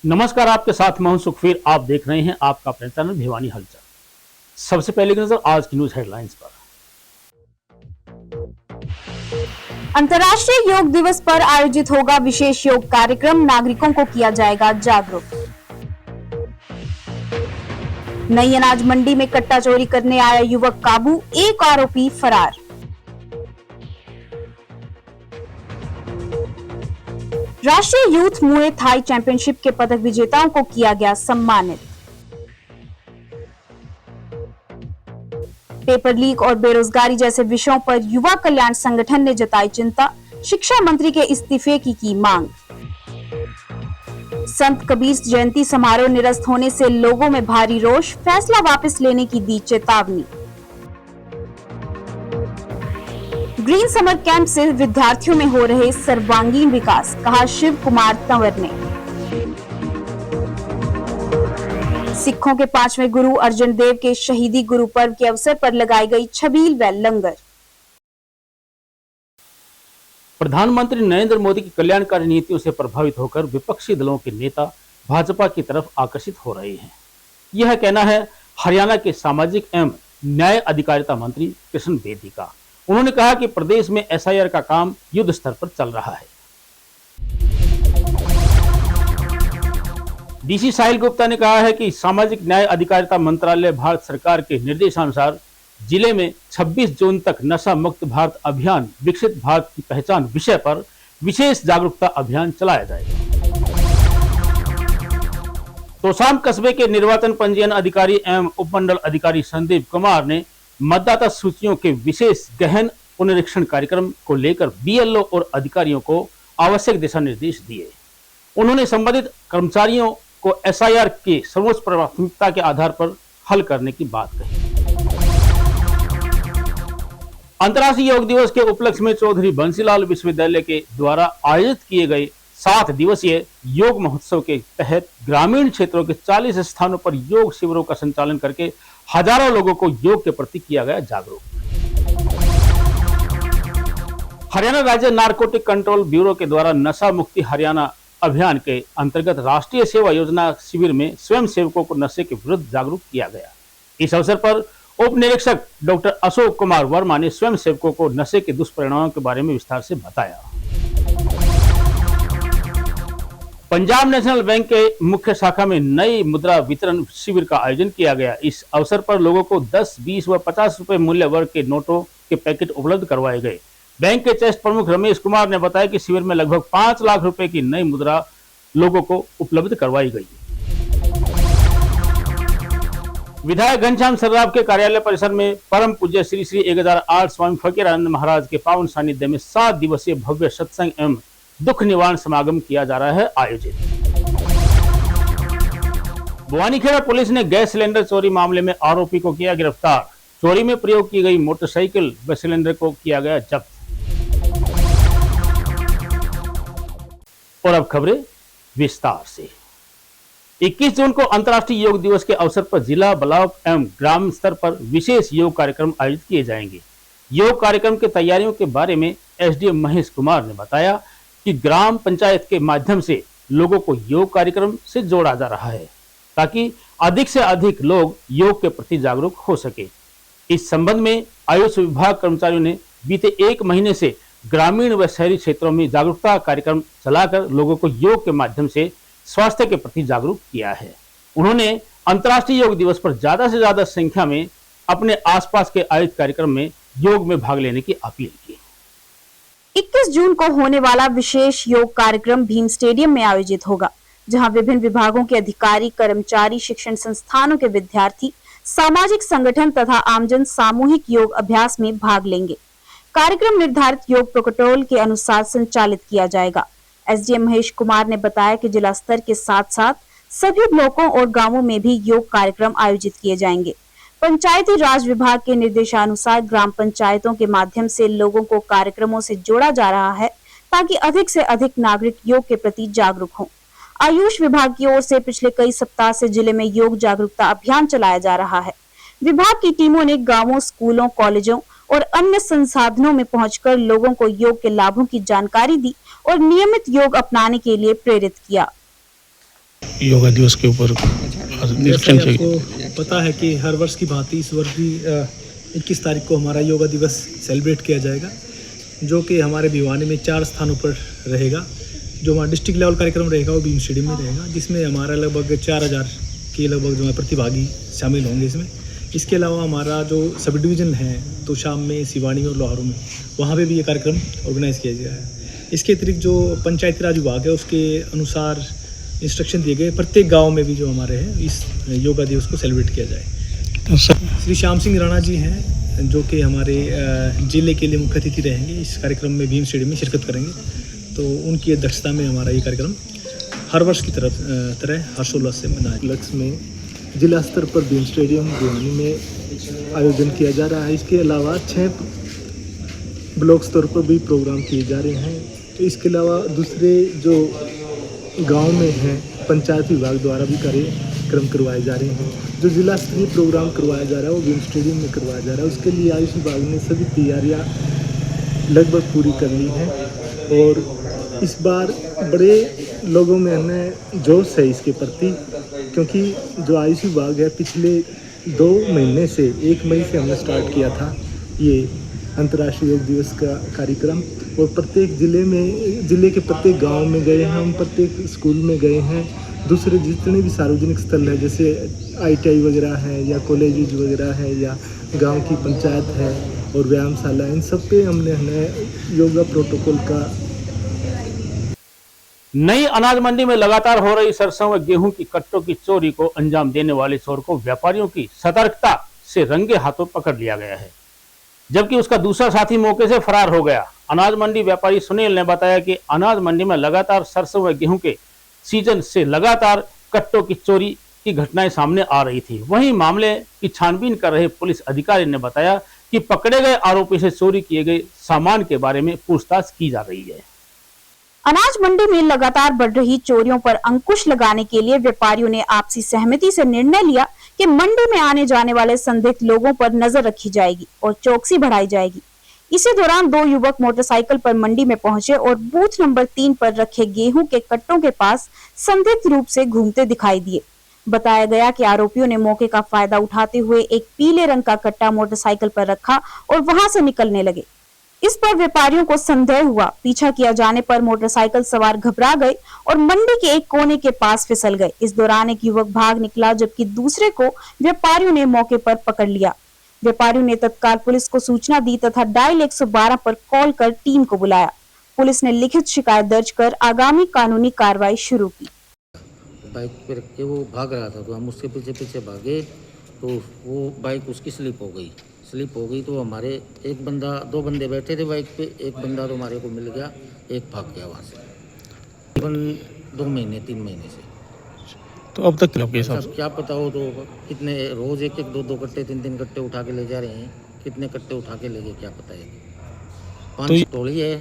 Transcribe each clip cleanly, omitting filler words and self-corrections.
नमस्कार, आपके साथ मैं हूं सुखवीर। आप देख रहे हैं आपका अपना चैनल भिवानी हलचल। सबसे पहले की नजर आज की न्यूज हेडलाइंस पर। अंतर्राष्ट्रीय योग दिवस पर आयोजित होगा विशेष योग कार्यक्रम, नागरिकों को किया जाएगा जागरूक। नई अनाज मंडी में कट्टा चोरी करने आया युवक काबू, एक आरोपी फरार। राष्ट्रीय यूथ मुए थाई चैंपियनशिप के पदक विजेताओं को किया गया सम्मानित। पेपर लीक और बेरोजगारी जैसे विषयों पर युवा कल्याण संगठन ने जताई चिंता, शिक्षा मंत्री के इस्तीफे की मांग। संत कबीर जयंती समारोह निरस्त होने से लोगों में भारी रोष, फैसला वापस लेने की दी चेतावनी। ग्रीन समर कैंप से विद्यार्थियों में हो रहे सर्वांगीण विकास, कहा शिव कुमार तंवर ने। सिखों के 5वें गुरु अर्जन देव के शहीदी गुरु पर्व के अवसर पर लगाई गई छबील व लंगर। प्रधानमंत्री नरेंद्र मोदी की कल्याणकारी नीतियों से प्रभावित होकर विपक्षी दलों के नेता भाजपा की तरफ आकर्षित हो रहे हैं। यह कहना है हरियाणा के सामाजिक एवं न्याय अधिकारिता मंत्री कृष्ण बेदी का। उन्होंने कहा कि प्रदेश में एसआईआर का काम युद्ध स्तर पर चल रहा है। डीसी साहिल गुप्ता ने कहा है कि सामाजिक न्याय अधिकारिता मंत्रालय भारत सरकार के निर्देशानुसार जिले में 26 जून तक नशा मुक्त भारत अभियान विकसित भारत की पहचान विषय पर विशेष जागरूकता अभियान चलाया जाएगा। तोशाम कस्बे के निर्वाचन पंजीयन अधिकारी एवं उपमंडल अधिकारी संदीप कुमार ने मतदाता सूचियों के विशेष गहन पुनरीक्षण कार्यक्रम को लेकर बीएलओ और अधिकारियों को आवश्यक दिशा निर्देश दिए। उन्होंने संबंधित कर्मचारियों को एसआईआर के सर्वोच्च प्राथमिकता के आधार पर हल करने की बात कही। अंतर्राष्ट्रीय योग दिवस के उपलक्ष्य में चौधरी बंसीलाल विश्वविद्यालय के द्वारा आयोजित किए गए 7 दिवसीय योग महोत्सव के तहत ग्रामीण क्षेत्रों के 40 स्थानों पर योग शिविरों का संचालन करके हजारों लोगों को योग के प्रति किया गया जागरूक। हरियाणा राज्य नारकोटिक कंट्रोल ब्यूरो के द्वारा नशा मुक्ति हरियाणा अभियान के अंतर्गत राष्ट्रीय सेवा योजना शिविर में स्वयं सेवकों को नशे के विरुद्ध जागरूक किया गया। इस अवसर पर उप निरीक्षक डॉक्टर अशोक कुमार वर्मा ने स्वयं सेवकों को नशे के दुष्परिणामों के बारे में विस्तार से बताया। पंजाब नेशनल बैंक के मुख्य शाखा में नई मुद्रा वितरण शिविर का आयोजन किया गया। इस अवसर पर लोगों को 10, 20 व 50 रुपए मूल्य वर्ग के नोटों के पैकेट उपलब्ध करवाए गए। बैंक के चेस्ट प्रमुख रमेश कुमार ने बताया कि शिविर में लगभग 5 लाख रुपए की नई मुद्रा लोगों को उपलब्ध करवाई गई। विधायक घनश्याम सर्राफ के कार्यालय परिसर में परम पूज्य श्री श्री 1008 स्वामी फकीरानंद महाराज के पावन सानिध्य में 7 दिवसीय भव्य सत्संग एवं दुख निवारण समागम किया जा रहा है आयोजित। भवानीखेड़ा पुलिस ने गैस सिलेंडर चोरी मामले में आरोपी को किया गिरफ्तार। चोरी में प्रयोग की गई मोटरसाइकिल व सिलेंडर को किया गया जब्त। और अब खबरें विस्तार से। 21 जून को अंतर्राष्ट्रीय योग दिवस के अवसर पर जिला, ब्लॉक एवं ग्राम स्तर पर विशेष योग कार्यक्रम आयोजित किए जाएंगे। योग कार्यक्रम की तैयारियों के बारे में एसडीएम महेश कुमार ने बताया कि ग्राम पंचायत के माध्यम से लोगों को योग कार्यक्रम से जोड़ा जा रहा है ताकि अधिक से अधिक लोग योग के प्रति जागरूक हो सके। इस संबंध में आयुष विभाग कर्मचारियों ने बीते 1 महीने से ग्रामीण व शहरी क्षेत्रों में जागरूकता कार्यक्रम चलाकर लोगों को योग के माध्यम से स्वास्थ्य के प्रति जागरूक किया है। उन्होंने अंतर्राष्ट्रीय योग दिवस पर ज्यादा से ज्यादा संख्या में अपने आसपास के आयोजित कार्यक्रम में योग में भाग लेने की अपील की। 21 जून को होने वाला विशेष योग कार्यक्रम भीम स्टेडियम में आयोजित होगा, जहां विभिन्न विभागों के अधिकारी, कर्मचारी, शिक्षण संस्थानों के विद्यार्थी, सामाजिक संगठन तथा आमजन सामूहिक योग अभ्यास में भाग लेंगे। कार्यक्रम निर्धारित योग प्रोटोकॉल के अनुसार संचालित किया जाएगा। एसडीएम महेश कुमार ने बताया कि जिला स्तर के साथ साथ सभी ब्लॉकों और गांवों में भी योग कार्यक्रम आयोजित किए जाएंगे। पंचायती राज विभाग के निर्देशानुसार ग्राम पंचायतों के माध्यम से लोगों को कार्यक्रमों से जोड़ा जा रहा है ताकि अधिक से अधिक नागरिक योग के प्रति जागरूक हों। आयुष विभाग की ओर से पिछले कई सप्ताह से जिले में योग जागरूकता अभियान चलाया जा रहा है। विभाग की टीमों ने गांवों, स्कूलों, कॉलेजों और अन्य संसाधनों में पहुंचकर लोगों को योग के लाभों की जानकारी दी और नियमित योग अपनाने के लिए प्रेरित किया। योगा दिवस के ऊपर निरीक्षण जैसा कि किया। आपको पता है कि हर वर्ष की भांति इस वर्ष भी 21 तारीख को हमारा योगा दिवस सेलिब्रेट किया जाएगा, जो कि हमारे भिवानी में 4 स्थानों पर रहेगा। जो हमारा डिस्ट्रिक्ट लेवल कार्यक्रम रहेगा वो भीम स्टेडियम में रहेगा, जिसमें हमारा लगभग 4000 के लगभग जो है प्रतिभागी शामिल होंगे इसमें। इसके अलावा हमारा जो सब डिवीज़न है तो शाम में सिवानी और लोहारू में वहाँ पे भी ये कार्यक्रम ऑर्गेनाइज़ किया गया है। इसके अतिरिक्त जो पंचायती राज विभाग है उसके अनुसार इंस्ट्रक्शन दिए गए प्रत्येक गांव में भी जो हमारे हैं इस योगा दिवस को सेलिब्रेट किया जाए। तो सर, श्री श्याम सिंह राणा जी हैं जो कि हमारे जिले के लिए मुख्य अतिथि रहेंगे, इस कार्यक्रम में भीम स्टेडियम में शिरकत करेंगे। तो उनकी अध्यक्षता में हमारा ये कार्यक्रम हर वर्ष की तरह हर्षोल्लास से मनाया। लक्ष्य में जिला स्तर पर भीम स्टेडियम भिवानी में आयोजन किया जा रहा है। इसके अलावा 6 ब्लॉक स्तर पर भी प्रोग्राम किए जा रहे हैं। तो इसके अलावा दूसरे जो गांव में हैं पंचायत विभाग द्वारा भी कार्यक्रम करवाए जा रहे हैं। जो जिला स्तरीय प्रोग्राम करवाया जा रहा है वो भीम स्टेडियम में करवाया जा रहा है। उसके लिए आयुष विभाग ने सभी तैयारियां लगभग पूरी कर ली हैं और इस बार बड़े लोगों में हमें जोश है इसके प्रति, क्योंकि जो आयुष विभाग है पिछले 2 महीने से 1 मई से हमने स्टार्ट किया था ये अंतर्राष्ट्रीय योग दिवस का कार्यक्रम, और प्रत्येक जिले के प्रत्येक गांव में गए हैं हम, प्रत्येक स्कूल में गए हैं। दूसरे जितने भी सार्वजनिक स्थल है जैसे ITI वगैरह है या कॉलेज वगैरह है या गांव की पंचायत है और व्यायामशाला, इन सब पे हमने योगा प्रोटोकॉल का। नई अनाज मंडी में लगातार हो रही सरसों व गेहूं की कट्टों की चोरी को अंजाम देने वाले चोर को व्यापारियों की सतर्कता से रंगे हाथों पकड़ लिया गया है, जबकि उसका दूसरा साथी मौके से फरार हो गया। अनाज मंडी व्यापारी सुनील ने बताया कि अनाज मंडी में लगातार सरसों व गेहूं के सीजन से लगातार कट्टों की चोरी की घटनाएं सामने आ रही थी। वहीं मामले की छानबीन कर रहे पुलिस अधिकारी ने बताया कि पकड़े गए आरोपी से चोरी किए गए सामान के बारे में पूछताछ की जा रही है। अनाज मंडी में लगातार बढ़ रही चोरियों पर अंकुश लगाने के लिए व्यापारियों ने आपसी सहमति से निर्णय लिया कि मंडी में आने जाने वाले संदिग्ध लोगों पर नजर रखी जाएगी और चौकसी बढ़ाई जाएगी। इसी दौरान 2 युवक मोटरसाइकिल पर मंडी में पहुंचे और बूथ नंबर 3 पर रखे गेहूं के कट्टों के पास संदिग्ध रूप से घूमते दिखाई दिए। बताया गया कि आरोपियों ने मौके का फायदा उठाते हुए एक पीले रंग का कट्टा मोटरसाइकिल पर रखा और वहां से निकलने लगे। इस पर व्यापारियों को संदेह हुआ। पीछा किया जाने पर मोटरसाइकिल सवार घबरा गए और मंडी के एक कोने के पास फिसल गए। इस दौरान एक युवक भाग निकला, जबकि दूसरे को व्यापारियों ने मौके पर पकड़ लिया। व्यापारियों ने तत्काल पुलिस को सूचना दी तथा डायल 112 पर कॉल कर टीम को बुलाया। पुलिस ने लिखित शिकायत दर्ज कर आगामी कानूनी कार्रवाई शुरू की। बाइक पे रख के वो भाग रहा था तो हम उसके पीछे पीछे भागे तो वो बाइक उसकी स्लिप हो गई तो हमारे 2 बंदे बैठे थे बाइक पे, एक बंदा तो हमारे को मिल गया, एक भाग गया वहाँ से। तकरीबन 2 महीने 3 महीने से। तो अब तक के हिसाब से अब क्या पता हो तो कितने रोज 1-1 2-2 कट्टे 3-3 कट्टे उठा के ले जा रहे हैं, कितने कट्टे उठा के ले गए क्या पता है। 5 टोली है,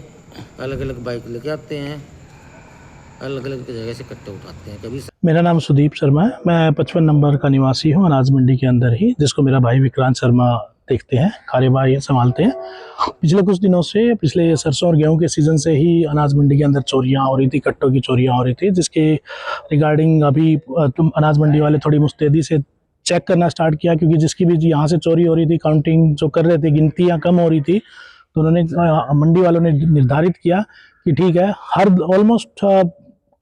अलग अलग बाइक लेके आते हैं, अलग अलग जगह से कट्टे उठाते हैं। कभी मेरा नाम सुदीप शर्मा है, मैं 55 नंबर का निवासी हूँ अनाज मंडी के अंदर ही, जिसको मेरा भाई विक्रांत शर्मा देखते हैं, कार्यभार ये संभालते हैं। पिछले कुछ दिनों से, पिछले सरसों और गेहूं के सीज़न से ही अनाज मंडी के अंदर चोरियां हो रही थी, कट्टों की चोरियां हो रही थी, जिसके रिगार्डिंग अभी अनाज मंडी वाले थोड़ी मुस्तैदी से चेक करना स्टार्ट किया, क्योंकि जिसकी भी यहाँ से चोरी हो रही थी, काउंटिंग जो कर रहे थे, गिनतियाँ कम हो रही थी, तो उन्होंने मंडी वालों ने निर्धारित किया कि ठीक है, हर ऑलमोस्ट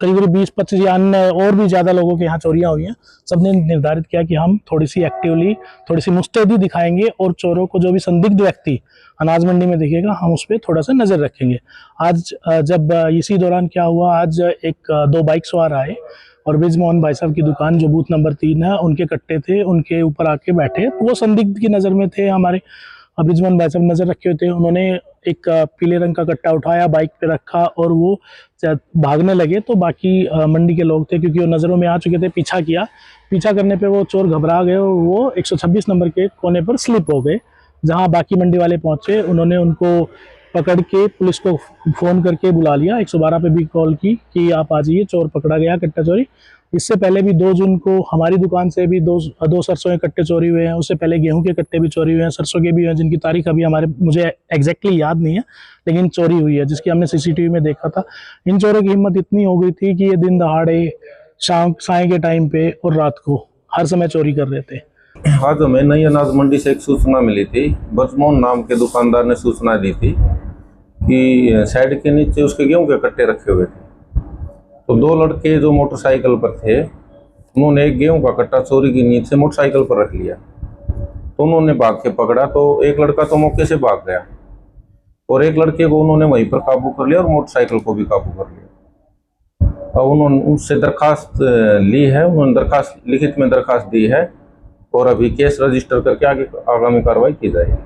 करीब 20-25 या अन्य और भी ज़्यादा लोगों के यहाँ चोरियाँ हुई हैं। सबने निर्धारित किया कि हम थोड़ी सी मुस्तैदी दिखाएंगे और चोरों को, जो भी संदिग्ध व्यक्ति अनाज मंडी में दिखेगा, हम उस पर थोड़ा सा नज़र रखेंगे। आज जब इसी दौरान क्या हुआ, आज 2 बाइक सवार आए और ब्रिजमोहन भाई साहब की दुकान जो बूथ नंबर 3 है, उनके कट्टे थे, उनके ऊपर आके बैठे, तो वो संदिग्ध की नज़र में थे। हमारे ब्रिजमोहन भाई साहब नज़र रखे हुए थे, उन्होंने एक पीले रंग का कट्टा उठाया, बाइक पे रखा और वो भागने लगे। तो बाकी मंडी के लोग थे, क्योंकि वो नज़रों में आ चुके थे, पीछा करने पे वो चोर घबरा गए और वो 126 नंबर के कोने पर स्लिप हो गए। जहां बाकी मंडी वाले पहुंचे, उन्होंने उनको पकड़ के पुलिस को फ़ोन करके बुला लिया, 112 पे भी कॉल की कि आप आ जाइए, चोर पकड़ा गया, कट्टा चोरी। इससे पहले भी 2 जून को हमारी दुकान से भी दो सरसों के कट्टे चोरी हुए हैं। उससे पहले गेहूं के कट्टे भी चोरी हुए हैं, सरसों के भी हैं, जिनकी तारीख अभी मुझे एग्जैक्टली याद नहीं है, लेकिन चोरी हुई है, जिसकी हमने CCTV में देखा था। इन चोरों की हिम्मत इतनी हो गई थी कि ये दिन दहाड़े शाम साय के टाइम पे और रात को हर समय चोरी कर रहे थे। आज हमें नई अनाज मंडी से एक सूचना मिली थी। बजमोहन नाम के दुकानदार ने सूचना दी थी कि साइड के नीचे उसके गेहूं के कट्टे रखे हुए थे। तो दो लड़के जो मोटरसाइकिल पर थे, उन्होंने एक गेहूं का कट्टा चोरी की नीयत से मोटरसाइकिल पर रख लिया। तो उन्होंने भाग के पकड़ा तो एक लड़का तो मौके से भाग गया और एक लड़के को उन्होंने वहीं पर काबू कर लिया और मोटरसाइकिल को भी काबू कर लिया। अब उन्होंने उससे दरखास्त ली है, उन्होंने दरखास्त लिखित में दरखास्त दी है और अभी केस रजिस्टर करके आगे आगामी कार्रवाई की जाएगी।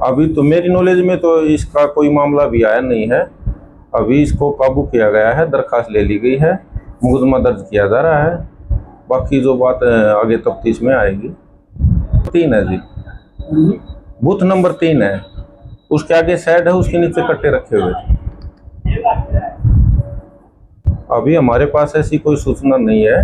अभी तो मेरी नॉलेज में तो इसका कोई मामला भी आया नहीं है। अभी इसको काबू किया गया है, दरखास्त ले ली गई है, मुकदमा दर्ज किया जा रहा है। बाकी जो बात आगे तफ्तीश में आएगी। 3 है जी, बूथ नंबर 3 है, उसके आगे साइड है, उसके नीचे कट्टे रखे हुए थे। अभी हमारे पास ऐसी कोई सूचना नहीं है,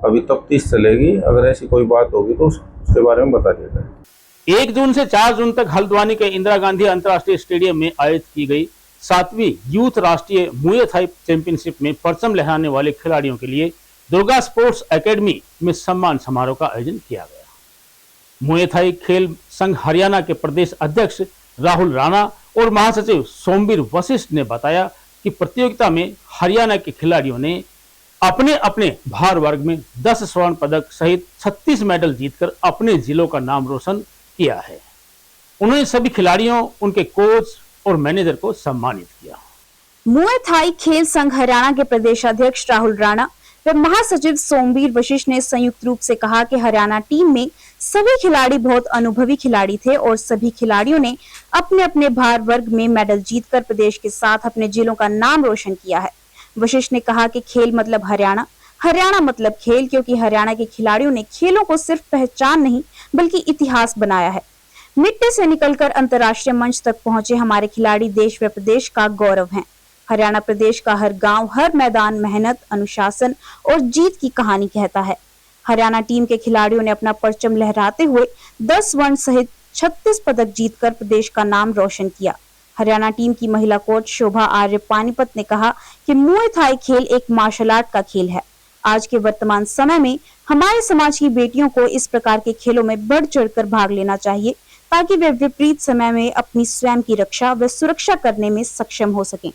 अभी तफ्तीश चलेगी। अगर ऐसी कोई बात होगी तो उसके बारे में बता दिया जाएगा। 1 जून से 4 जून तक हल्द्वानी के इंदिरा गांधी अंतर्राष्ट्रीय स्टेडियम में आयोजित की गई 7वीं यूथ राष्ट्रीय मुए थाई चैंपियनशिप में परचम लहराने वाले खिलाड़ियों के लिए दुर्गा स्पोर्ट्स एकेडमी में सम्मान समारोह का आयोजन किया गया। मुए थाई खेल संघ हरियाणा के प्रदेश अध्यक्ष राहुल राणा और महासचिव सोमवीर वशिष्ठ ने बताया कि प्रतियोगिता में हरियाणा के खिलाड़ियों ने अपने अपने भार वर्ग में 10 स्वर्ण पदक सहित 36 मेडल जीतकर अपने जिलों का नाम रोशन किया है। उन्होंने सभी खिलाड़ियों, उनके कोच और मैनेजर को सम्मानित किया। मुए थाई खेल संघ हरियाणा के प्रदेश अध्यक्ष राहुल राणा व महासचिव सोमवीर वशिष्ठ ने संयुक्त रूप से कहा कि हरियाणा टीम में सभी खिलाड़ी बहुत अनुभवी खिलाड़ी थे और सभी खिलाड़ियों ने अपने अपने भार वर्ग में मेडल जीतकर प्रदेश के साथ अपने जिलों का नाम रोशन किया है। वशिष्ठ ने कहा कि खेल मतलब हरियाणा, हरियाणा मतलब खेल, क्योंकि हरियाणा के खिलाड़ियों ने खेलों को सिर्फ पहचान नहीं बल्कि इतिहास बनाया है। मिट्टी से निकलकर अंतर्राष्ट्रीय मंच तक पहुंचे हमारे खिलाड़ी देश व प्रदेश का गौरव हैं। हरियाणा प्रदेश का हर गांव, हर मैदान मेहनत, अनुशासन और जीत की कहानी कहता है। हरियाणा टीम के खिलाड़ियों ने अपना परचम लहराते हुए 10 स्वर्ण सहित 36 पदक जीतकर प्रदेश का नाम रोशन किया। हरियाणा टीम की महिला कोच शोभा आर्य पानीपत ने कहा कि मुए थाई खेल एक मार्शल आर्ट का खेल है। आज के वर्तमान समय में हमारे समाज की बेटियों को इस प्रकार के खेलों में बढ़ चढ़कर भाग लेना चाहिए ताकि वे विपरीत समय में अपनी स्वयं की रक्षा व सुरक्षा करने में सक्षम हो सकें।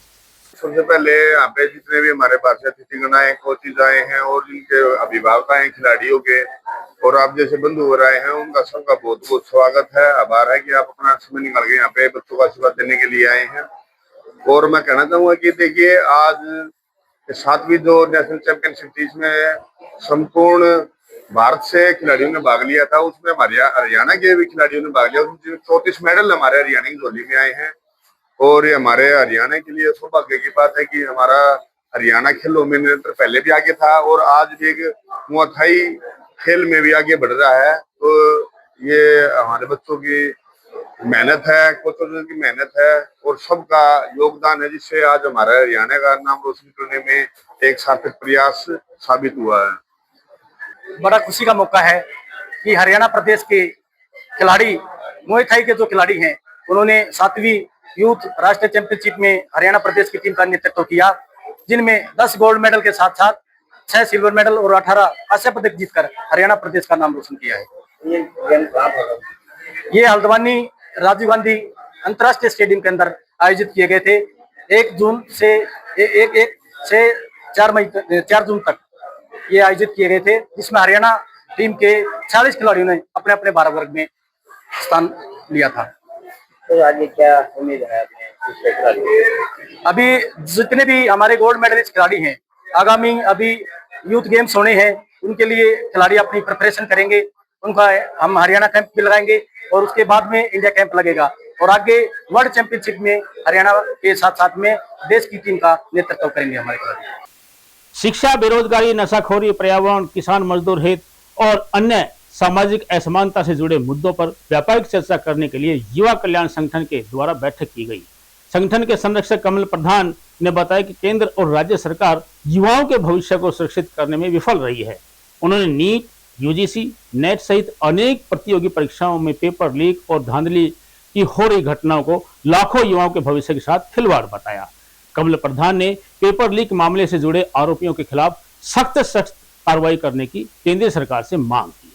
सबसे पहले यहाँ पे जितने भी हमारे पास अतिथिगण आए, कोचिज आए हैं और जिनके अभिभावक आए खिलाड़ियों के और आप जैसे बंधु हो रहे हैं, उनका सबका बहुत बहुत स्वागत है। आभार है कि आप अपना समय निकाल के यहाँ पे बच्चों का आशीर्वाद देने के लिए आए हैं। और मैं कहना चाहूंगा कि देखिए, आज 7वीं जो नेशनल चैंपियनशिप थी, इसमें संपूर्ण भारत से खिलाड़ियों ने भाग लिया था। उसमें हमारे हरियाणा के भी खिलाड़ियों ने भाग लिया। उसमें 34 मेडल हमारे हरियाणा की झोली में आए हैं और ये हमारे हरियाणा के लिए सौभाग्य की बात है कि हमारा हरियाणा खेलों में निरंतर पहले भी आगे था और आज भी एक मुए थाई खेल में भी आगे बढ़ रहा है। तो ये हमारे बच्चों की मेहनत है, कोचों की मेहनत है और सबका योगदान है, जिससे आज हमारा हरियाणा का नाम रोशन करने में एक सार्थक प्रयास साबित हुआ है। बड़ा खुशी का मौका है कि हरियाणा प्रदेश के खिलाड़ी, मुए थाई के जो खिलाड़ी हैं, उन्होंने 7वीं यूथ राष्ट्रीय चैंपियनशिप में हरियाणा प्रदेश की टीम का नेतृत्व किया, जिनमें 10 गोल्ड मेडल के साथ साथ 6 सिल्वर मेडल और 18 कांस्य पदक जीतकर हरियाणा प्रदेश का नाम रोशन किया है। ये हल्द्वानी राजीव गांधी अंतर्राष्ट्रीय स्टेडियम के अंदर आयोजित किए गए थे। 1 जून से 4 जून तक ये आयोजित किए गए थे, जिसमें हरियाणा टीम के 40 खिलाड़ियों ने अपने अपने भार वर्ग में स्थान लिया था। तो आगे क्या उम्मीद है अभी जितने भी हमारे गोल्ड मेडलिस्ट खिलाड़ी हैं, आगामी अभी यूथ गेम्स होने हैं, उनके लिए खिलाड़ी अपनी प्रिपरेशन करेंगे। उनका हम हरियाणा कैंप भी लगाएंगे और उसके बाद में इंडिया कैंप लगेगा और आगे वर्ल्ड चैंपियनशिप में हरियाणा के साथ साथ में देश की टीम का नेतृत्व करेंगे हमारे खिलाड़ी। शिक्षा, बेरोजगारी, नशाखोरी, पर्यावरण, किसान मजदूर हित और अन्य सामाजिक असमानता से जुड़े मुद्दों पर व्यापक चर्चा करने के लिए युवा कल्याण संगठन के द्वारा बैठक की गई। संगठन के संरक्षक कमल प्रधान ने बताया कि केंद्र और राज्य सरकार युवाओं के भविष्य को सुरक्षित करने में विफल रही है। उन्होंने नीट, यूजीसी, नेट सहित अनेक प्रतियोगी परीक्षाओं में पेपर लीक और धांधली की हो रही घटनाओं को लाखों युवाओं के भविष्य के साथ खिलवाड़ बताया। कमल प्रधान ने पेपर लीक मामले से जुड़े आरोपियों के खिलाफ सख्त कार्रवाई करने की केंद्र सरकार से मांग की।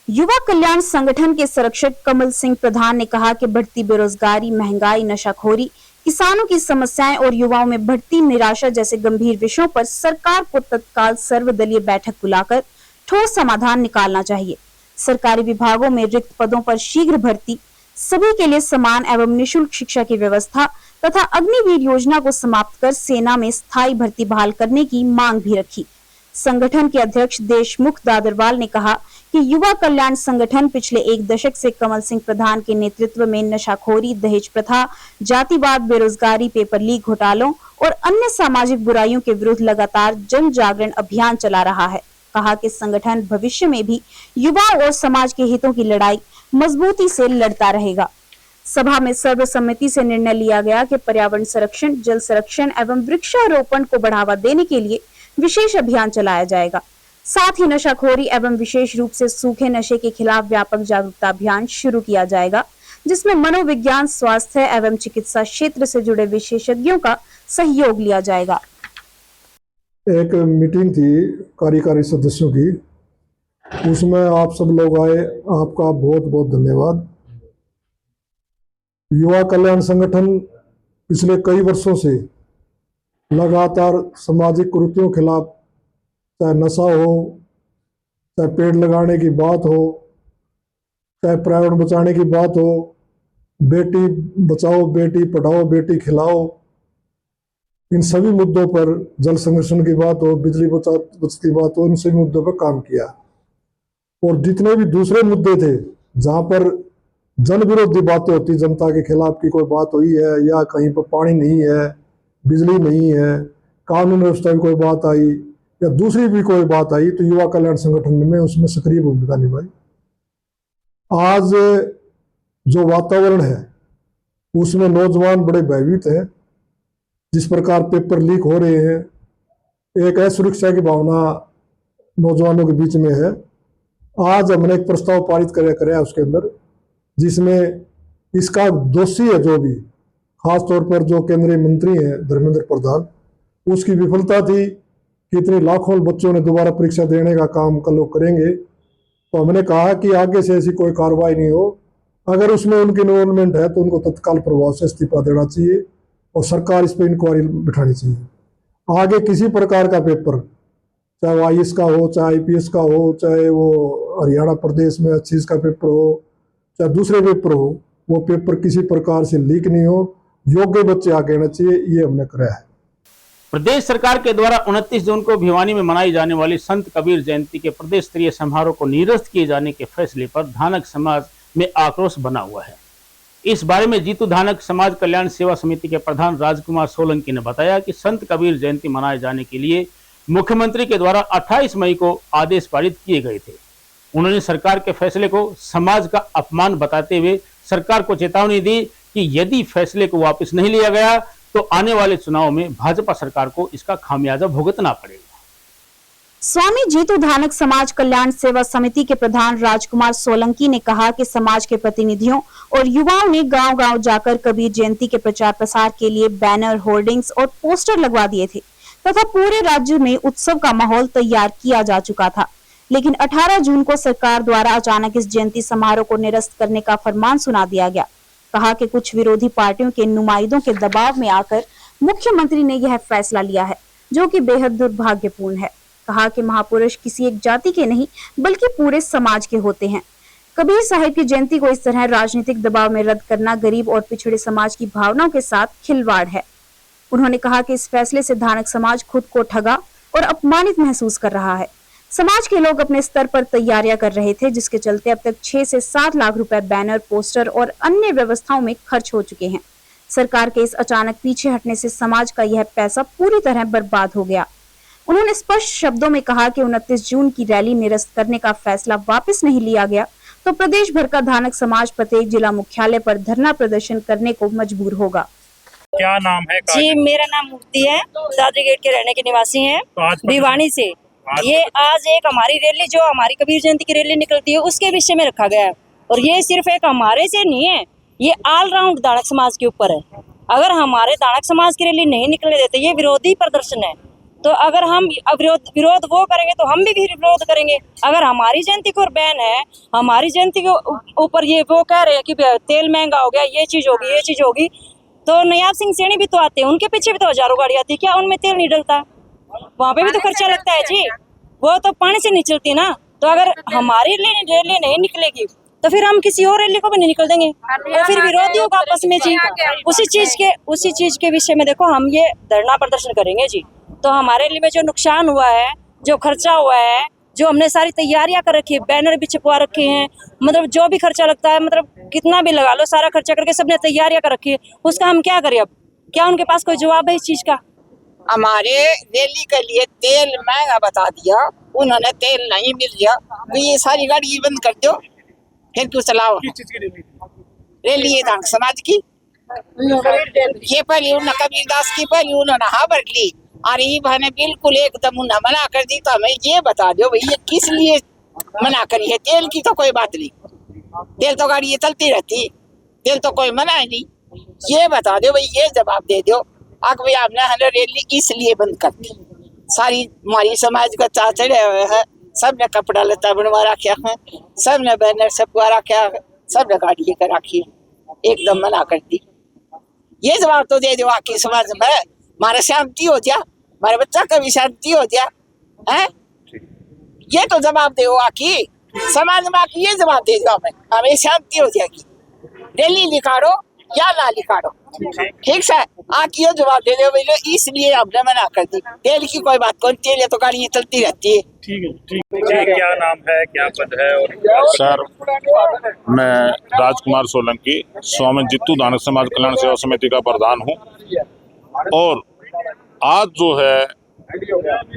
युवा कल्याण संगठन के संरक्षक कमल सिंह प्रधान ने कहा कि बढ़ती बेरोजगारी, महंगाई, नशाखोरी, किसानों की समस्याएं और युवाओं में बढ़ती निराशा जैसे गंभीर विषयों पर सरकार को तत्काल सर्वदलीय बैठक बुलाकर ठोस समाधान निकालना चाहिए। सरकारी विभागों में रिक्त पदों पर शीघ्र भर्ती, सभी के लिए समान एवं निःशुल्क शिक्षा की व्यवस्था तथा अग्निवीर योजना को समाप्त कर सेना में स्थायी भर्ती बहाल करने की मांग भी रखी। संगठन के अध्यक्ष देशमुख दादरवाल ने कहा कि युवा कल्याण संगठन पिछले एक दशक से कमल सिंह प्रधान के नेतृत्व में नशाखोरी, दहेज प्रथा, जातिवाद, बेरोजगारी, पेपर लीक घोटालों और अन्य सामाजिक बुराइयों के विरुद्ध लगातार जन जागरण अभियान चला रहा है। कहा कि संगठन भविष्य में भी युवाओं और समाज के हितों की लड़ाई मजबूती से लड़ता रहेगा। सभा में सर्वसम्मति से निर्णय लिया गया कि पर्यावरण संरक्षण, जल संरक्षण एवं वृक्षारोपण को बढ़ावा देने के लिए विशेष अभियान चलाया जाएगा। साथ ही नशाखोरी एवं विशेष रूप से सूखे नशे के खिलाफ व्यापक जागरूकता अभियान शुरू किया जाएगा, जिसमें मनोविज्ञान, स्वास्थ्य एवं चिकित्सा क्षेत्र से जुड़े विशेषज्ञों का सहयोग लिया जाएगा। एक मीटिंग थी कार्यकारी सदस्यों की, उसमें आप सब लोग आए, आपका बहुत बहुत धन्यवाद। युवा कल्याण संगठन पिछले कई वर्षों से लगातार सामाजिक कुरीतियों के खिलाफ, चाहे नशा हो, चाहे पेड़ लगाने की बात हो, चाहे पर्यावरण बचाने की बात हो, बेटी बचाओ, बेटी पढ़ाओ, बेटी खिलाओ, इन सभी मुद्दों पर, जल संरक्षण की बात हो, बिजली बचत की बात हो, इन सभी मुद्दों पर काम किया। और जितने भी दूसरे मुद्दे थे जहाँ पर जन विरोधी बातें होती, जनता के खिलाफ की कोई बात हुई है, या कहीं पर पानी नहीं है, बिजली नहीं है, कानून व्यवस्था की कोई बात आई, या दूसरी भी कोई बात आई, तो युवा कल्याण संगठन ने उसमें सक्रिय भूमिका निभाई। आज जो वातावरण है उसमें नौजवान बड़े भयभीत हैं। जिस प्रकार पेपर लीक हो रहे हैं, एक असुरक्षा की भावना नौजवानों के बीच में है। आज हमने एक प्रस्ताव पारित कराया उसके अंदर, जिसमें इसका दोषी है जो भी, खास तौर पर जो केंद्रीय मंत्री हैं धर्मेंद्र प्रधान, उसकी विफलता थी कि इतने लाखों बच्चों ने दोबारा परीक्षा देने का काम कल लोग करेंगे। तो हमने कहा कि आगे से ऐसी कोई कार्रवाई नहीं हो, अगर उसमें उनकी इन्वॉल्वमेंट है तो उनको तत्काल प्रभाव से इस्तीफा देना चाहिए और सरकार इस पर इंक्वायरी बिठानी चाहिए। आगे किसी प्रकार का पेपर, चाहे वो IAS का हो, चाहे IPS का हो, चाहे वो हरियाणा प्रदेश में अच्छी का पेपर हो, चाहे दूसरे पेपर हो, वो पेपर किसी प्रकार से लीक नहीं हो, योग्य बच्चे आगे आना चाहिए, ये हमने कराया है। प्रदेश सरकार के द्वारा 29 जून को भिवानी में मनाई जाने वाली संत कबीर जयंती के प्रदेश स्तरीय समारोह को निरस्त किए जाने के फैसले पर धानक समाज में आक्रोश बना हुआ है। इस बारे में जीतू धानक समाज कल्याण सेवा समिति के प्रधान राजकुमार सोलंकी ने बताया कि संत कबीर जयंती मनाए जाने के लिए मुख्यमंत्री के द्वारा 28 मई को आदेश पारित किए गए थे। उन्होंने सरकार के फैसले को समाज का अपमान बताते हुए सरकार को चेतावनी दी कि यदि फैसले को वापस नहीं लिया गया तो आने वाले चुनाव में भाजपा सरकार को इसका खामियाजा भुगतना पड़ेगा। स्वामी जीतू धानक समाज कल्याण सेवा समिति के प्रधान राजकुमार सोलंकी ने कहा कि समाज के प्रतिनिधियों और युवाओं ने गांव-गांव जाकर कबीर जयंती के प्रचार प्रसार के लिए बैनर, होर्डिंग्स और पोस्टर लगवा दिए थे तथा पूरे राज्य में उत्सव का माहौल तैयार किया जा चुका था। लेकिन 18 जून को सरकार द्वारा अचानक इस जयंती समारोह को निरस्त करने का फरमान सुना दिया गया। कहा कि कुछ विरोधी पार्टियों के नुमाइंदों के दबाव में आकर मुख्यमंत्री ने यह फैसला लिया है, जो कि बेहद दुर्भाग्यपूर्ण है। कहा कि महापुरुष किसी एक जाति के नहीं बल्कि पूरे समाज के होते हैं। कबीर साहिब की जयंती को इस तरह राजनीतिक दबाव में रद्द करना गरीब और पिछड़े समाज की भावनाओं के साथ खिलवाड़ है। उन्होंने कहा कि इस फैसले से धानक समाज खुद को ठगा और अपमानित महसूस कर रहा है। समाज के लोग अपने स्तर पर तैयारियां कर रहे थे, जिसके चलते अब तक 6 से 7 लाख रुपए बैनर, पोस्टर और अन्य व्यवस्थाओं में खर्च हो चुके हैं। सरकार के इस अचानक पीछे हटने से समाज का यह पैसा पूरी तरह बर्बाद हो गया। उन्होंने स्पष्ट शब्दों में कहा कि 29 जून की रैली निरस्त करने का फैसला वापस नहीं लिया गया तो प्रदेश भर का धानक समाज प्रत्येक जिला मुख्यालय पर धरना प्रदर्शन करने को मजबूर होगा। क्या नाम है? जी, मेरा नाम मुफ्ती है, दादरी गेट के रहने के निवासी हैं, भिवानी से। ये आज एक हमारी रैली, जो हमारी कबीर जयंती की रैली निकलती है, उसके विषय में रखा गया है। और ये सिर्फ एक हमारे से नहीं है, ये ऑल राउंड धानक समाज के ऊपर है। अगर हमारे दानक समाज की रैली नहीं निकलने देते, ये विरोधी प्रदर्शन है, तो अगर हम विरोध वो करेंगे तो हम भी विरोध करेंगे। अगर हमारी जयंती को बैन है, हमारी जयंती के ऊपर ये वो कह रहे हैं कि तेल महंगा हो गया, ये चीज होगी, तो नयाब सिंह सैनी भी तो आते हैं, उनके पीछे भी तो हजारों गाड़ी आती है, क्या उनमें तेल नहीं डलता? वहाँ पे भी तो खर्चा लगता है जी, वो तो पानी से नहीं चलती ना। तो अगर हमारी रैली नहीं निकलेगी तो फिर हम किसी और रैली को भी नहीं निकल देंगे, तो फिर विरोधी होगा आपस में जी। उसी चीज के विषय में देखो, हम ये धरना प्रदर्शन करेंगे जी। तो हमारे लिए में जो नुकसान हुआ है, जो खर्चा हुआ है, जो हमने सारी तैयारियां कर रखी है, बैनर भी छपवा रखे हैं, मतलब जो भी खर्चा लगता है, मतलब कितना भी लगा लो, सारा खर्चा करके सबने तैयारियां कर रखी है, उसका हम क्या करें? अब क्या उनके पास कोई जवाब है इस चीज का? हमारे रैली के लिए तेल महंगा बता दिया, उन्होंने तेल नहीं मिल गया, तो ये सारी गाड़ी बंद कर दो, फिर क्यों चलाओ? रैली है दानक समाज की, ये पहले उन्होंने कबीरदास की पहले उन्होंने हाँ भर ली, और ये बहने बिल्कुल एकदम उन्हें मना कर दी। तो हमें ये बता दो भाई, ये किस लिए मना करी है? तेल की तो कोई बात नहीं, तेल तो गाड़ी ये चलती रहती, तेल तो कोई मना है नहीं। ये बता दो भाई, ये जवाब दे दो आग भाई, आपने रैली इसलिए बंद कर दी। सारी हमारी समाज का चा चढ़े हुए है, सबने कपड़ा लता बनवा रखा है, सबने बैनर छपवा रखा है, सबने गाड़ी लेकर रखी है, एकदम मना कर दी। ये जवाब तो दे दो आखिर समाज में, हमारा शांति हो जाए, हमारे बच्चा का भी शांति हो जाए, है? ये तो जवाब दो आखिर समाज में, आखिर ये जवाब दे दो हमें शांति हो जाएगी। रैली निकालो या ना निकालो, ठीक है? आखिर जवाब दे दो भैया, इसलिए हमने मना कर दी। तेल की कोई बात कौन, तेल तो गाड़ी चलती रहती है। ठीक है। क्या नाम है, क्या पद है? और सर, मैं राजकुमार सोलंकी, स्वामी जित्तू दानक समाज कल्याण सेवा समिति का प्रधान हूँ। और आज जो है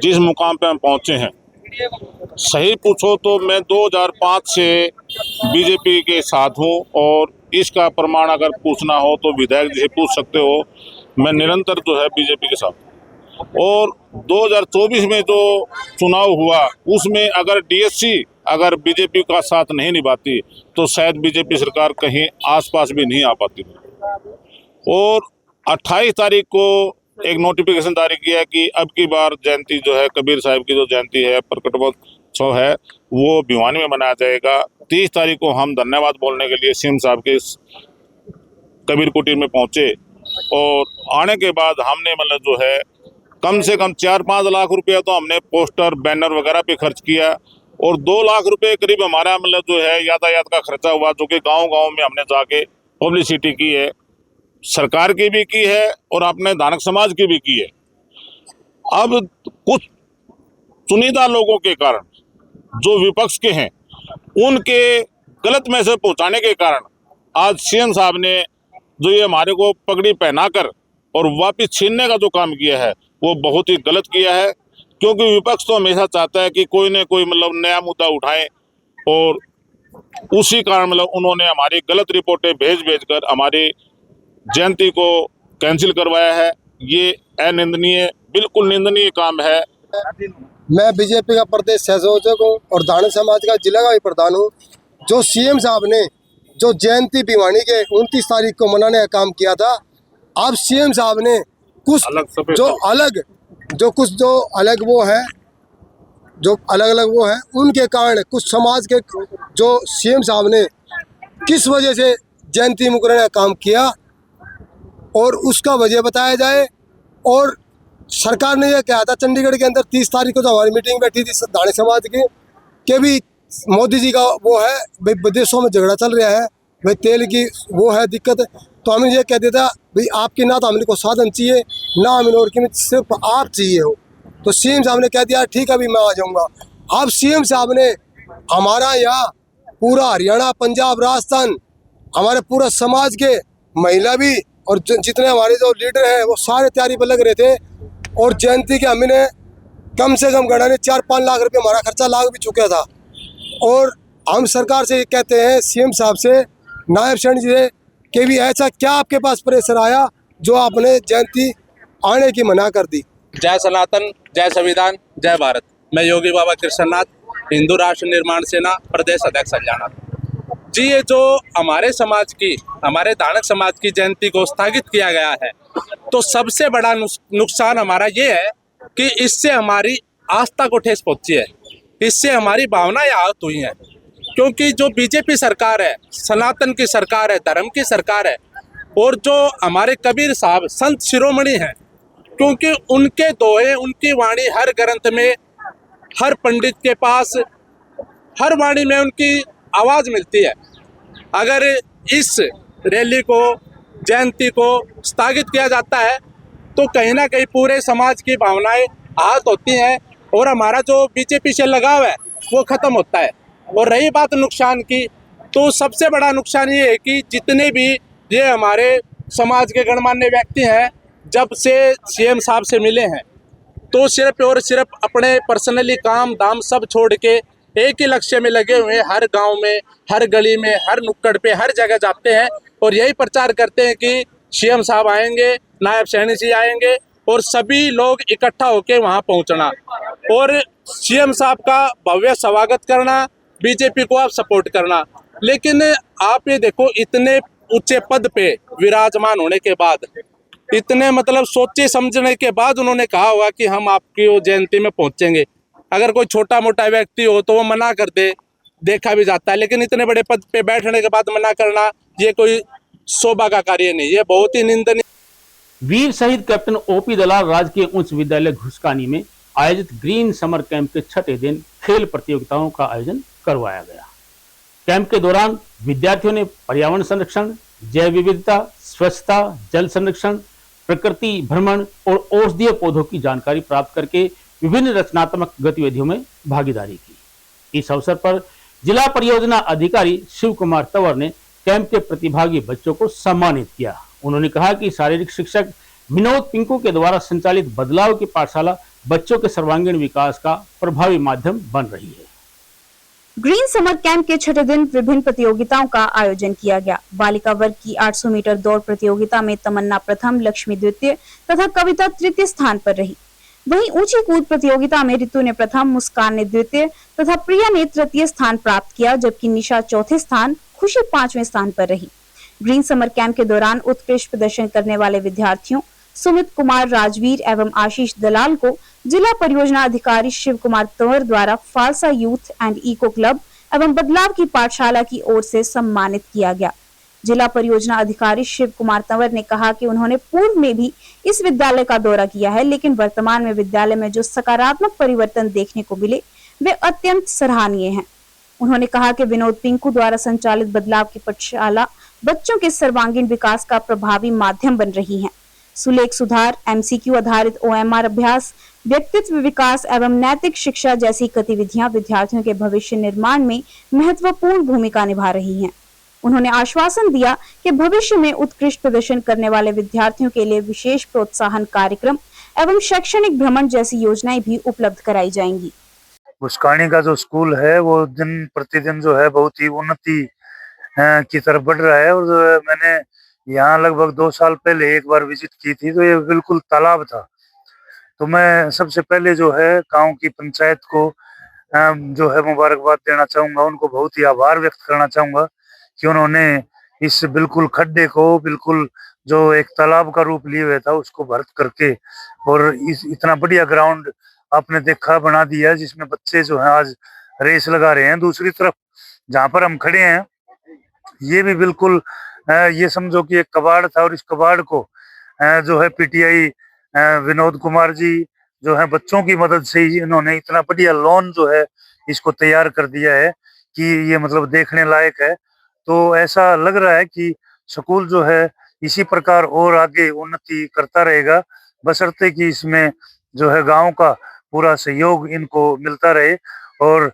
जिस मुकाम पे हम पहुँचे हैं, सही पूछो तो मैं 2005 से बीजेपी के साथ हूँ, और इसका प्रमाण अगर पूछना हो तो विधायक जी से पूछ सकते हो। मैं निरंतर जो है बीजेपी के साथ। और 2024 में जो चुनाव हुआ, उसमें अगर डीएससी अगर बीजेपी का साथ नहीं निभाती तो शायद बीजेपी सरकार कहीं आसपास भी नहीं आ पाती। और 28 तारीख को एक नोटिफिकेशन जारी किया कि अब की बार जयंती जो है, कबीर साहब की जो जयंती है, प्रकटोत्सव है, वो भिवानी में मनाया जाएगा। 30 तारीख को हम धन्यवाद बोलने के लिए सीएम साहब के कबीर कुटीर में पहुंचे, और आने के बाद हमने मतलब जो है कम से कम 4-5 लाख रुपया तो हमने पोस्टर बैनर वगैरह पे खर्च किया, और 2 लाख रुपए करीब हमारा मतलब जो है यातायात का खर्चा हुआ, जो कि गांव-गांव में हमने जाके पब्लिसिटी की है, सरकार की भी की है और अपने दानक समाज की भी की है। अब कुछ चुनिंदा लोगों के कारण, जो विपक्ष के हैं, उनके गलत मैसेज पहुंचाने के कारण आज सीएम साहब ने जो ये हमारे को पगड़ी पहनाकर और वापिस छीनने का जो काम किया है, वो बहुत ही गलत किया है। क्योंकि विपक्ष तो हमेशा चाहता है कि कोई न कोई मतलब नया मुद्दा उठाएं, और उसी कारण मतलब उन्होंने हमारी गलत रिपोर्टें भेज कर हमारी जयंती को कैंसिल करवाया है। ये अनिंदनीय, बिल्कुल निंदनीय काम है। मैं बीजेपी का प्रदेश संयोजक हूँ और दानक समाज का जिला का भी प्रधान हूँ। जो सीएम साहब ने जो जयंती भिवानी के 29 तारीख को मनाने का काम किया था, अब सीएम साहब ने कुछ जो अलग वो है, जो अलग अलग वो है, उनके कारण कुछ समाज के जो सीएम साहब ने किस वजह से जयंती मुकरने का काम किया, और उसका वजह बताया जाए। और सरकार ने यह कहा था चंडीगढ़ के अंदर 30 तारीख को तो हमारी मीटिंग बैठी थी दानक समाज की, कि भी मोदी जी का वो है भाई, विदेशों में झगड़ा चल रहा है भाई, तेल की वो है दिक्कत, तो हमें ये कह देता भाई आपकी ना तो हमने को साधन चाहिए, ना हमें और की सिर्फ आप चाहिए हो। तो सीएम साहब ने कह दिया ठीक है अभी मैं आ जाऊँगा। अब सीएम साहब ने हमारा यहाँ पूरा हरियाणा, पंजाब, राजस्थान, हमारे पूरा समाज के महिला भी और जितने हमारे जो लीडर हैं वो सारे तैयारी पर लग रहे थे। और जयंती के हमने कम से कम गणना 4-5 लाख रुपए हमारा खर्चा लाग भी चुका था। और हम सरकार से ये कहते हैं, सीएम साहब से, नायब सैनी जी से, कि भी ऐसा क्या आपके पास प्रेशर आया जो आपने जयंती आने की मना कर दी। जय सनातन, जय संविधान, जय भारत। मैं योगी बाबा कृष्णनाथ, हिंदू राष्ट्र निर्माण सेना प्रदेश अध्यक्ष हरियाणा। जी ये जो हमारे समाज की, हमारे दानक समाज की जयंती को स्थगित किया गया है, तो सबसे बड़ा नुकसान हमारा ये है कि इससे हमारी आस्था को ठेस पहुंची है, इससे हमारी भावनाएं आहत हुई हैं। क्योंकि जो बीजेपी सरकार है, सनातन की सरकार है, धर्म की सरकार है, और जो हमारे कबीर साहब संत शिरोमणि हैं, क्योंकि उनके दोहे, उनकी वाणी हर ग्रंथ में, हर पंडित के पास, हर वाणी में उनकी आवाज़ मिलती है। अगर इस रैली को, जयंती को स्थगित किया जाता है तो कहीं ना कहीं पूरे समाज की भावनाएं आहत होती हैं और हमारा जो बीजेपी से लगाव है वो ख़त्म होता है। और रही बात नुकसान की, तो सबसे बड़ा नुकसान ये है कि जितने भी ये हमारे समाज के गणमान्य व्यक्ति हैं, जब से सीएम साहब से मिले हैं तो सिर्फ और सिर्फ अपने पर्सनली काम धाम सब छोड़ के एक ही लक्ष्य में लगे हुए हैं। हर गांव में, हर गली में, हर नुक्कड़ पे, हर जगह जाते हैं और यही प्रचार करते हैं कि सीएम साहब आएंगे, नायब सैनी जी आएंगे, और सभी लोग इकट्ठा होकर वहां पहुंचना और सीएम साहब का भव्य स्वागत करना, बीजेपी को आप सपोर्ट करना। लेकिन आप ये देखो, इतने ऊंचे पद पे विराजमान होने के बाद, इतने मतलब सोचे समझने के बाद उन्होंने कहा होगा कि हम आपकी वो जयंती में पहुंचेंगे। अगर कोई छोटा मोटा व्यक्ति हो तो वो मना कर दे, देखा भी जाता है, लेकिन इतने बड़े पद पे बैठने के बाद मना करना ये कोई शोभा का कार्य नहीं, ये बहुत ही निंदनीय। वीर शहीद कैप्टन ओपी दलाल राजकीय उच्च विद्यालय घुसकानी में आयोजित ग्रीन समर कैंप के छठे दिन खेल प्रतियोगिताओं का आयोजन करवाया गया। कैंप के दौरान विद्यार्थियों ने पर्यावरण संरक्षण, जैव विविधता, स्वच्छता, जल संरक्षण, प्रकृति भ्रमण और औषधीय पौधों की जानकारी प्राप्त करके विभिन्न रचनात्मक गतिविधियों में भागीदारी की। इस अवसर पर जिला परियोजना अधिकारी शिव कुमार तंवर ने कैंप के प्रतिभागी बच्चों को सम्मानित किया। उन्होंने कहा कि शारीरिक शिक्षक विनोद पिंकू के द्वारा संचालित बदलाव की पाठशाला बच्चों के सर्वांगीण विकास का प्रभावी माध्यम बन रही है। ग्रीन समर कैंप के छठे दिन विभिन्न प्रतियोगिताओं का आयोजन किया गया। बालिका वर्ग की 800 मीटर दौड़ प्रतियोगिता में तमन्ना प्रथम, लक्ष्मी द्वितीय तथा कविता तृतीय स्थान पर रही। वहीं ऊंची कूद प्रतियोगिता में ऋतु ने प्रथम, मुस्कान ने द्वितीय तथा प्रिया ने तृतीय स्थान प्राप्त किया, जबकि निशा चौथे स्थान, खुशी 5वें स्थान पर रही। ग्रीन समर कैंप के दौरान उत्कृष्ट प्रदर्शन करने वाले विद्यार्थियों सुमित कुमार, राजवीर एवं आशीष दलाल को जिला परियोजना अधिकारी शिव कुमार तंवर द्वारा फालसा यूथ एंड इको क्लब एवं बदलाव की पाठशाला की ओर से सम्मानित किया गया। जिला परियोजना अधिकारी शिव कुमार तंवर ने कहा कि उन्होंने पूर्व में भी इस विद्यालय का दौरा किया है, लेकिन वर्तमान में विद्यालय में जो सकारात्मक परिवर्तन देखने को मिले वे अत्यंत सराहनीय हैं। उन्होंने कहा कि विनोद पिंकू द्वारा संचालित बदलाव की पाठशाला बच्चों के सर्वांगीण विकास का प्रभावी माध्यम बन रही है। सुलेख सुधार, एमसीक्यू आधारित ओएमआर अभ्यास, व्यक्तित्व विकास एवं नैतिक शिक्षा जैसी गतिविधियां विद्यार्थियों के भविष्य निर्माण में महत्वपूर्ण भूमिका निभा रही हैं। उन्होंने आश्वासन दिया कि भविष्य में उत्कृष्ट प्रदर्शन करने वाले विद्यार्थियों के लिए विशेष प्रोत्साहन कार्यक्रम एवं शैक्षणिक भ्रमण जैसी योजनाएं भी उपलब्ध कराई जाएंगी। घुसकानी का जो स्कूल है वो दिन प्रतिदिन जो है बहुत ही उन्नति की तरफ बढ़ रहा है। और मैंने यहाँ लगभग 2 साल पहले एक बार विजिट की थी, तो ये बिल्कुल तालाब था। तो मैं सबसे पहले जो है गांव की पंचायत को जो है मुबारकबाद देना चाहूँगा, उनको बहुत ही आभार व्यक्त करना चाहूँगा कि उन्होंने इस बिल्कुल खड्डे को, बिल्कुल जो एक तालाब का रूप लिए हुए था, उसको भरत करके और इतना बढ़िया ग्राउंड आपने देखा बना दिया, जिसमें बच्चे जो हैं आज रेस लगा रहे हैं। दूसरी तरफ जहाँ पर हम खड़े हैं ये भी बिल्कुल ये समझो कि एक कबाड़ था, और इस कबाड़ को जो है पीटीआई विनोद कुमार जी जो है बच्चों की मदद से ही इन्होंने इतना बढ़िया लॉन जो है इसको तैयार कर दिया है कि ये मतलब देखने लायक है। तो ऐसा लग रहा है कि स्कूल जो है इसी प्रकार और आगे उन्नति करता रहेगा, बशर्ते कि इसमें जो है गांव का पूरा सहयोग इनको मिलता रहे। और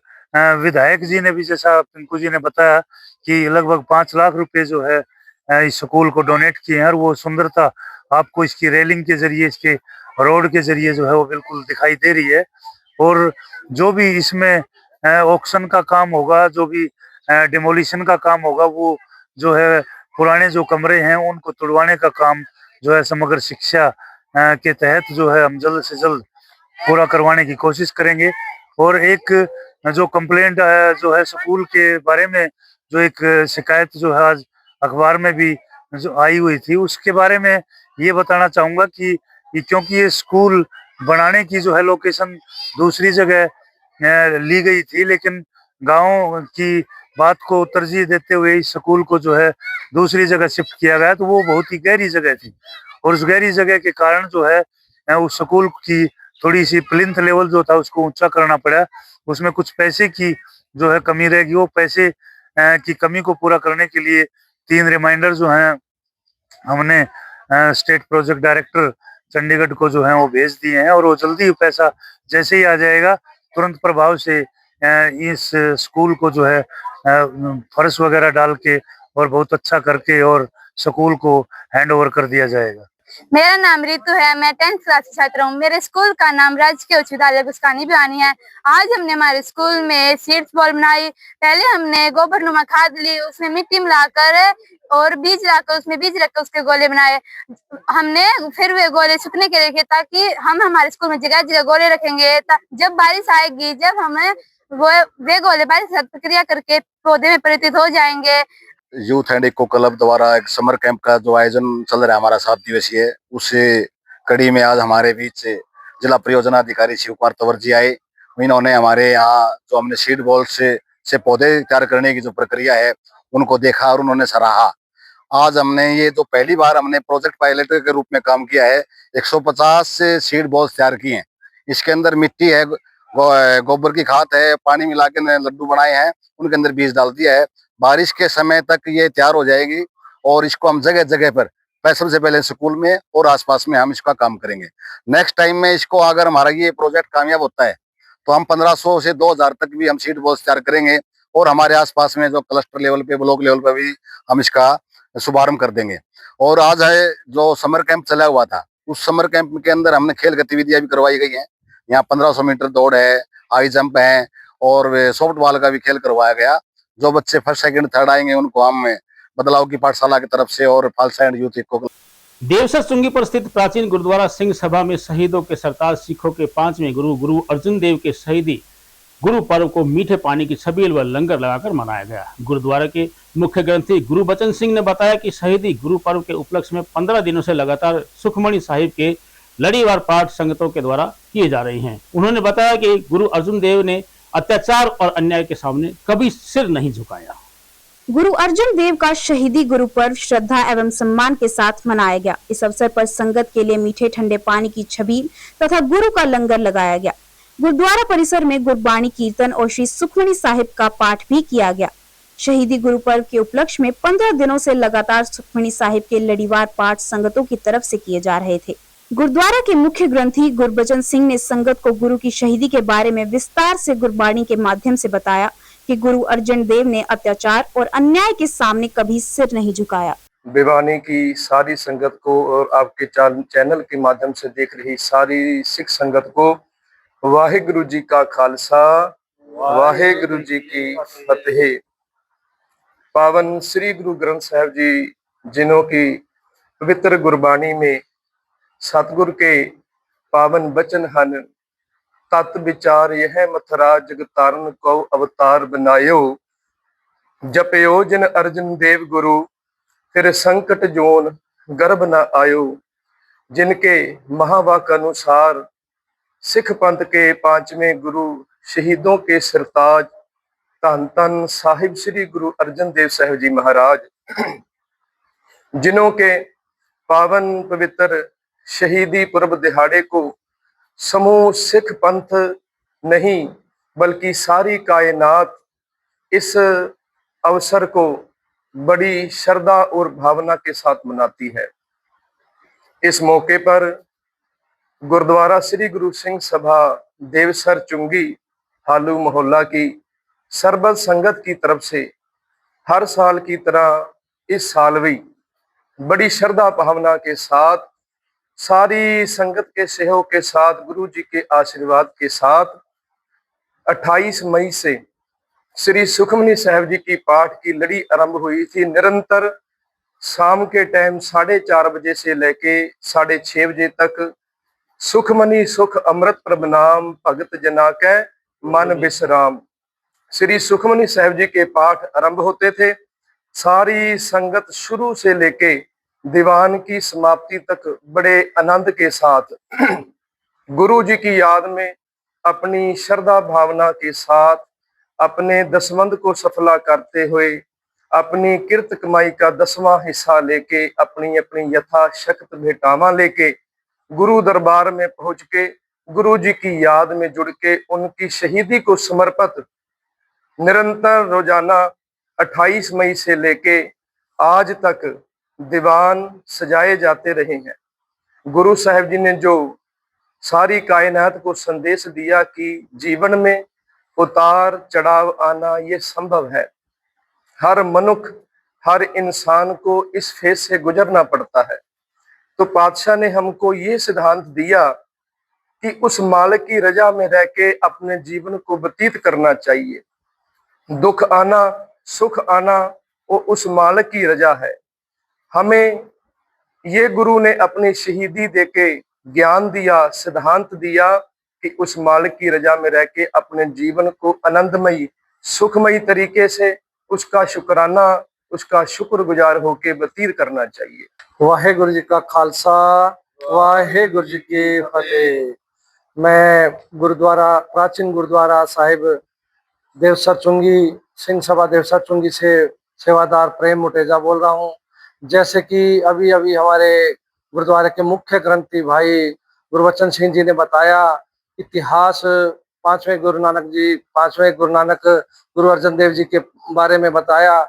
विधायक जी ने भी, जैसा पिंकू जी ने बताया, कि लगभग 5 लाख रुपए जो है इस स्कूल को डोनेट किए हैं, और वो सुंदरता आपको इसकी रेलिंग के जरिए, इसके रोड के जरिए जो है वो बिल्कुल दिखाई दे रही है। और जो भी इसमें ऑक्शन का काम होगा, जो भी डिमोलिशन का काम होगा, वो जो है पुराने जो कमरे हैं उनको तुड़वाने का काम जो है समग्र शिक्षा के तहत जो है हम जल्द से जल्द पूरा करवाने की कोशिश करेंगे। और एक जो कंप्लेंट जो है स्कूल के बारे में जो एक शिकायत जो है आज अखबार में भी जो आई हुई थी, उसके बारे में ये बताना चाहूंगा कि क्योंकि ये स्कूल बनाने की जो है लोकेशन दूसरी जगह ली गई थी, लेकिन गांव की बात को तरजीह देते हुए इस स्कूल को जो है दूसरी जगह शिफ्ट किया गया। तो वो बहुत ही गहरी जगह थी और उस गहरी जगह के कारण जो है उस स्कूल की थोड़ी सी प्लिंथ लेवल जो था उसको ऊंचा करना पड़ा। उसमें कुछ पैसे की जो है कमी रहेगी, वो पैसे की कमी को पूरा करने के लिए 3 रिमाइंडर जो हैं हमने स्टेट प्रोजेक्ट डायरेक्टर चंडीगढ़ को जो है वो भेज दिए हैं और वो जल्दी पैसा जैसे ही आ जाएगा तुरंत प्रभाव से इस स्कूल को जो है फर्श वगैरह डाल के और बहुत अच्छा करके और स्कूल को हैंड ओवर कर दिया जाएगा। मेरा नाम रितु है, मैं 10th क्लास की छात्र हूँ। मेरे स्कूल का नाम राजकीय उच्च विद्यालय गुस्कानी भिवानी है। आज हमने हमारे स्कूल में सीड्स बॉल बनाई। पहले हमने गोबरनुमा खाद ली, उसमें मिट्टी मिलाकर और बीज लाकर उसमें बीज रखकर उसके गोले बनाए। हमने फिर वे गोले सूखने के लिए रखे ताकि हम हमारे स्कूल में जगह जगह गोले रखेंगे। जब बारिश आएगी, जब हमें वे गोले बारिश के साथ प्रक्रिया करके पौधे में परिवर्तित हो जाएंगे। यूथ एंड इको क्लब द्वारा एक समर कैंप का जो आयोजन चल रहा है हमारा 7 दिवसीय, उस कड़ी में आज हमारे बीच से जिला परियोजना अधिकारी शिव कुमार तंवर जी आए। इन्होंने हमारे यहाँ जो हमने सीड बॉल से पौधे तैयार करने की जो प्रक्रिया है उनको देखा और उन्होंने सराहा। आज हमने ये जो पहली बार हमने प्रोजेक्ट पायलट के रूप में काम किया है, 150 से सीड बॉल्स तैयार किए हैं। इसके अंदर मिट्टी है, गोबर की खाद है, पानी मिला के लड्डू बनाए हैं, उनके अंदर बीज डाल दिया है। बारिश के समय तक ये तैयार हो जाएगी और इसको हम जगह जगह पर सबसे पहले स्कूल में और आसपास में हम इसका काम करेंगे। नेक्स्ट टाइम में इसको अगर हमारा ये प्रोजेक्ट कामयाब होता है तो हम 1500 से 2000 तक भी हम सीड बॉल्स तैयार करेंगे और हमारे आसपास में जो क्लस्टर लेवल पे, ब्लॉक लेवल पे भी हम इसका शुभारंभ कर देंगे। और आज है जो समर कैंप चला हुआ था, उस समर कैंप के अंदर हमने खेल गतिविधियां भी करवाई गई हैं। यहाँ 1500 मीटर दौड़ है, हाई जंप है और सॉफ्ट बॉल का भी खेल करवाया गया। जो बच्चे फर्स्ट सेकंड थर्ड आएंगे उनको हम बदलाव की पाठशाला की तरफ से और Khalsa and youth eco Devsar चुंगी पर स्थित प्राचीन गुरुद्वारा सिंह सभा में शहीदों के सरताज सिखों के 5वें गुरु अर्जुन देव के शहीदी गुरु पर्व को मीठे पानी की छबील व लंगर लगाकर मनाया गया। गुरुद्वारा के मुख्य ग्रंथी गुरु बचन सिंह ने बताया कि शहीदी गुरु पर्व के उपलक्ष्य में 15 दिनों से लगातार सुखमणि साहिब के लड़ीवार पाठ संगतों के द्वारा किए जा रहे हैं। उन्होंने बताया कि गुरु अर्जुन देव ने अत्याचार और अन्याय के सामने कभी सिर नहीं झुकाया। गुरु अर्जुन देव का शहीदी गुरु पर्व श्रद्धा एवं सम्मान के साथ मनाया गया। इस अवसर पर संगत के लिए मीठे ठंडे पानी की छबील तथा गुरु का लंगर लगाया गया। गुरुद्वारा परिसर में गुरबाणी कीर्तन और श्री सुखमणि साहिब का पाठ भी किया गया। शहीदी गुरु पर्व के उपलक्ष्य में 15 दिनों से लगातार सुखमणि साहिब के लड़ीवार पाठ संगतों की तरफ से किए जा रहे थे। गुरुद्वारा के मुख्य ग्रंथी गुरबचन सिंह ने संगत को गुरु की शहीदी के बारे में विस्तार से गुरबाणी के माध्यम से बताया कि गुरु अर्जुन देव ने अत्याचार और अन्याय के सामने कभी सिर नहीं झुकाया। भिवानी की सारी संगत को और आपके चैनल के माध्यम से देख रही सारी सिख संगत को वाहिगुरु जी का खालसा, वाहिगुरु जी की फतेह। पावन श्री गुरु ग्रंथ साहिब जी जिन्हों की पवित्र गुरबाणी में सतगुरु के पावन वचन हन, तत विचार यह मथुरा जगतारन को अवतार बनायो, जपयो जिन अर्जुन देव गुरु फिर संकट जोन गर्भ न आयो। जिनके महावाक अनुसार सिख पंथ के 5वें गुरु शहीदों के सरताज धन धन साहिब श्री गुरु अर्जन देव साहिब जी महाराज, जिन्हों के पावन पवित्र शहीदी पर्व दिहाड़े को समूह सिख पंथ नहीं बल्कि सारी कायनात इस अवसर को बड़ी श्रद्धा और भावना के साथ मनाती है। इस मौके पर गुरुद्वारा श्री गुरु सिंह सभा देवसर चुंगी हालू मोहल्ला की सरबत संगत की तरफ से हर साल की तरह इस साल भी बड़ी श्रद्धा भावना के साथ सारी संगत के सहयोग के साथ गुरु जी के आशीर्वाद के साथ 28 मई से श्री सुखमनी साहिब जी की पाठ की लड़ी आरंभ हुई थी। निरंतर शाम के टाइम 4:30 बजे से लेके 6:30 बजे तक सुखमनी सुख अमृत प्रभ नाम भगत जना के मन विश्राम श्री सुखमनी साहिब जी के पाठ आरंभ होते थे। सारी संगत शुरू से लेके दीवान की समाप्ति तक बड़े आनंद के साथ गुरु जी की याद में अपनी श्रद्धा भावना के साथ अपने दसवंध को सफला करते हुए अपनी किरत कमाई का 10वां हिस्सा लेके अपनी अपनी यथाशक्त भेंटावा लेके गुरु दरबार में पहुंच के गुरु जी की याद में जुड़ के उनकी शहीदी को समर्पित निरंतर रोजाना 28 मई से लेके आज तक दीवान सजाए जाते रहे हैं। गुरु साहिब जी ने जो सारी कायनात को संदेश दिया कि जीवन में उतार चढ़ाव आना ये संभव है, हर मनुष्य हर इंसान को इस फेज से गुजरना पड़ता है, तो पातशाह ने हमको ये सिद्धांत दिया कि उस मालिक की रजा में रह के अपने जीवन को व्यतीत करना चाहिए। दुख आना सुख आना वो उस मालिक की रजा है। हमें ये गुरु ने अपनी शहीदी देके ज्ञान दिया, सिद्धांत दिया कि उस मालिक की रजा में रह के अपने जीवन को आनंदमयी सुखमयी तरीके से उसका शुक्राना उसका शुक्रगुजार होके व्यतीत करना चाहिए। वाहेगुरु जी का खालसा वाहेगुरु जी की फतेह। मैं गुरुद्वारा प्राचीन गुरुद्वारा साहिब देवसर चुंगी सिंह सभा देवसर चुंगी से सेवादार प्रेम मुटेजा बोल रहा हूँ। जैसे कि अभी अभी हमारे गुरुद्वारे के मुख्य ग्रंथी भाई गुरबचन सिंह जी ने बताया, इतिहास पांचवें गुरु नानक गुरु अर्जन देव जी के बारे में बताया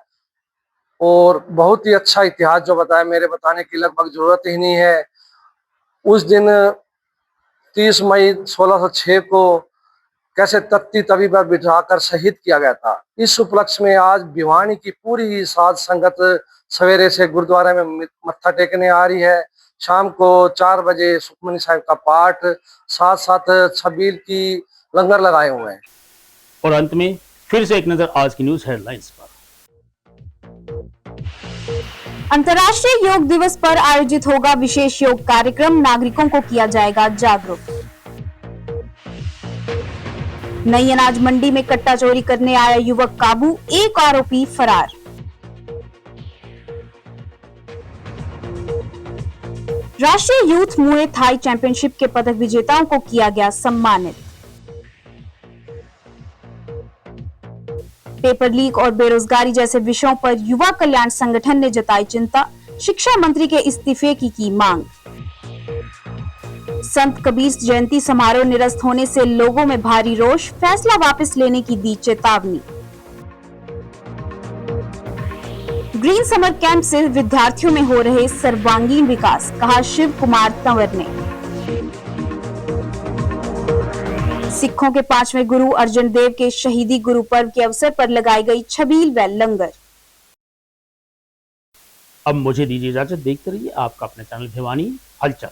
और बहुत ही अच्छा इतिहास जो बताया, मेरे बताने की लगभग जरूरत ही नहीं है। उस दिन 30 मई 1606 को कैसे तत्ती तवी पर बिठाकर शहीद किया गया था। इस उपलक्ष्य में आज भिवानी की पूरी साध संगत सवेरे से गुरुद्वारे में मत्था टेकने आ रही है। शाम को 4 बजे सुखमनी साहिब का पाठ, साथ साथ छबील की लंगर लगाए हुए हैं। और अंत में फिर से एक नजर आज की न्यूज हेडलाइंस पर। अंतर्राष्ट्रीय योग दिवस पर आयोजित होगा विशेष योग कार्यक्रम, नागरिकों को किया जाएगा जागरूक। नई अनाज मंडी में कट्टा चोरी करने आया युवक काबू, एक आरोपी फरार। राष्ट्रीय यूथ मुए थाई चैंपियनशिप के पदक विजेताओं को किया गया सम्मानित। पेपर लीक और बेरोजगारी जैसे विषयों पर युवा कल्याण संगठन ने जताई चिंता, शिक्षा मंत्री के इस्तीफे की मांग। संत कबीर जयंती समारोह निरस्त होने से लोगों में भारी रोष, फैसला वापस लेने की दी चेतावनी। ग्रीन समर कैंप से विद्यार्थियों में हो रहे सर्वांगीण विकास, कहा शिव कुमार तंवर ने। सिखों के 5वें गुरु अर्जन देव के शहीदी गुरु पर्व के अवसर पर लगाई गई छबील व लंगर। अब मुझे दीजिए इजाजत, देखते रहिए आपका अपने चैनल भिवानी हलचल।